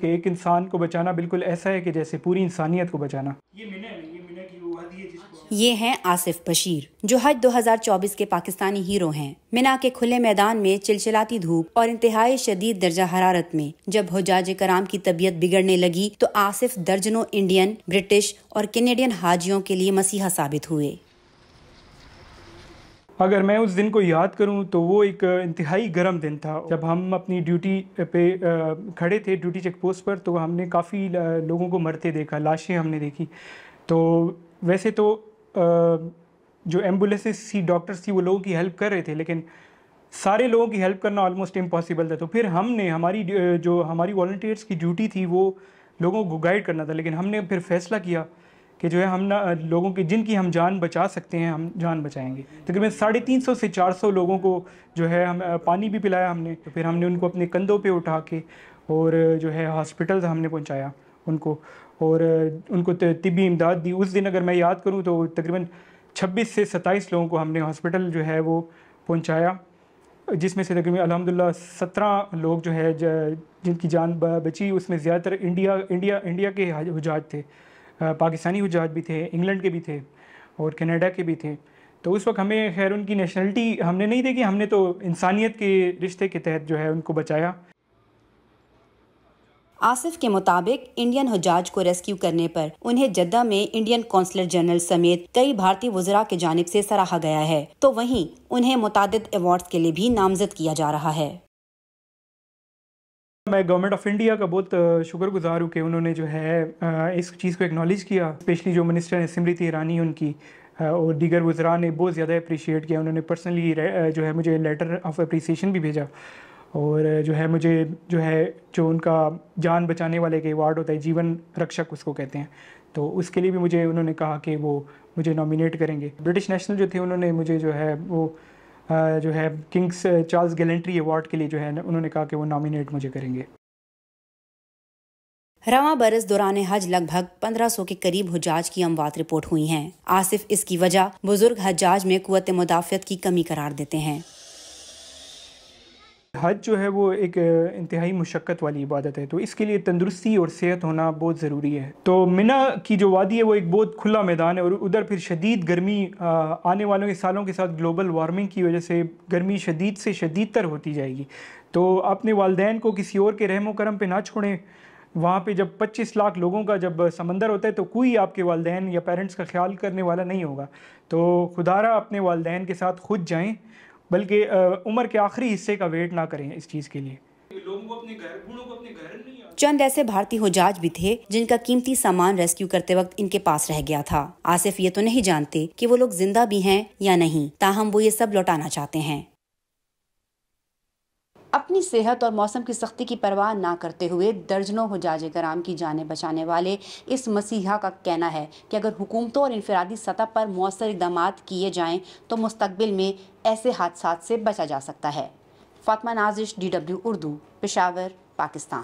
कि एक इंसान को बचाना बिल्कुल ऐसा है कि जैसे पूरी इंसानियत को बचाना। ये हैं आसिफ बशीर, जो हज 2024 के पाकिस्तानी हीरो हैं। मिना के खुले मैदान में चिलचिलाती धूप और इंतहाई शदीद दर्जा हरारत में जब हुज्जाज कराम की तबीयत बिगड़ने लगी तो आसिफ दर्जनों इंडियन, ब्रिटिश और कैनेडियन हाजियों के लिए मसीहा साबित हुए। अगर मैं उस दिन को याद करूं तो वो एक इंतहाई गर्म दिन था जब हम अपनी ड्यूटी पे खड़े थे ड्यूटी चेक पोस्ट पर, तो हमने काफ़ी लोगों को मरते देखा, लाशें हमने देखी। तो वैसे तो जो एम्बुलेंसेस थी, डॉक्टर्स थी, वो लोगों की हेल्प कर रहे थे, लेकिन सारे लोगों की हेल्प करना ऑलमोस्ट इम्पॉसिबल था। तो फिर हमने जो हमारी वॉलंटियर्स की ड्यूटी थी वो लोगों को गाइड करना था, लेकिन हमने फिर फैसला किया कि जो है हम लोगों की जिनकी हम जान बचा सकते हैं हम जान बचाएंगे। तकरीबन 350 से 400 लोगों को जो है हम पानी भी पिलाया हमने। तो फिर हमने उनको अपने कंधों पे उठा के और जो है हॉस्पिटल हमने पहुंचाया उनको, और उनको तिब्बी इमदाद दी। उस दिन अगर मैं याद करूं तो तकरीबन 26 से 27 लोगों को हमने हॉस्पिटल जो है वो पहुँचाया, जिसमें से तकरीबन अल्हम्दुलिल्लाह 17 लोग जो है जिनकी जान बची। उसमें ज़्यादातर इंडिया के हुज्जाज थे, पाकिस्तानी हुज्जाज भी थे, इंग्लैंड के भी थे और कनाडा के भी थे। तो उस वक्त हमें खैर उनकी नेशनलिटी हमने नहीं देखी, हमने तो इंसानियत के रिश्ते के तहत जो है उनको बचाया। आसिफ के मुताबिक इंडियन हुज्जाज को रेस्क्यू करने पर उन्हें जद्दा में इंडियन कौंसलर जनरल समेत कई भारतीय वज़रा के जानिब से सराहा गया है, तो वहीं उन्हें मुतादिद अवार्ड्स के लिए भी नामजद किया जा रहा है। मैं गवर्नमेंट ऑफ इंडिया का बहुत शुक्रगुजार हूँ कि उन्होंने जो है इस चीज़ को एक्नॉलेज किया। स्पेशली जो मिनिस्टर हैं स्मृति ईरानी, उनकी और दीगर वज़रा ने बहुत ज़्यादा अप्रिशिएट किया। उन्होंने पर्सनली जो है मुझे लेटर ऑफ अप्रिसिएशन भी भेजा, और जो है मुझे जो उनका जान बचाने वाले के अवार्ड होता है, जीवन रक्षक उसको कहते हैं, तो उसके लिए भी मुझे उन्होंने कहा कि वो मुझे नॉमिनेट करेंगे। ब्रिटिश नेशनल जो थे उन्होंने मुझे जो है वो जो है किंग्स चार्ल्स गैलेंट्री अवार्ड के लिए जो है उन्होंने कहा कि वो नॉमिनेट मुझे करेंगे। रवां बरस दौरान हज लगभग 1500 के करीब हुज्जाज की अमवात रिपोर्ट हुई हैं। आसिफ इसकी वजह बुजुर्ग हज्जाज में कुव्वत मुदाफ़ियत की कमी करार देते हैं। हज जो है वो एक इंतहाई मुशक्क़त वाली इबादत है, तो इसके लिए तंदुरुस्ती और सेहत होना बहुत ज़रूरी है। तो मिना की जो वादी है वो एक बहुत खुला मैदान है, और उधर फिर शदीद गर्मी आने वालों के सालों के साथ ग्लोबल वार्मिंग की वजह से गर्मी शदीद से शदीद तर होती जाएगी। तो अपने वालिदैन को किसी और के रहमो करम पे ना छोड़ें। वहाँ पे जब 25 लाख लोगों का जब समंदर होता है तो कोई आपके वालिदैन या पेरेंट्स का ख्याल करने वाला नहीं होगा। तो खुदारा अपने वालिदैन के साथ खुद जाएँ, बल्कि उम्र के आखिरी हिस्से का वेट ना करें इस चीज़ के लिए। लोगों को अपने घर नहीं। चंद ऐसे भारतीय हुज्जाज भी थे जिनका कीमती सामान रेस्क्यू करते वक्त इनके पास रह गया था। आसिफ ये तो नहीं जानते कि वो लोग जिंदा भी हैं या नहीं, ताहम वो ये सब लौटाना चाहते हैं। अपनी सेहत और मौसम की सख्ती की परवाह ना करते हुए दर्जनों हुज्जाज कराम की जानें बचाने वाले इस मसीहा का कहना है कि अगर हुकूमतों और इनफरादी सतह पर मौसर इक़दामात किए जाएं तो मुस्तकबिल में ऐसे हादसात से बचा जा सकता है। फातिमा नाज़िश, DW उर्दू, पेशावर, पाकिस्तान।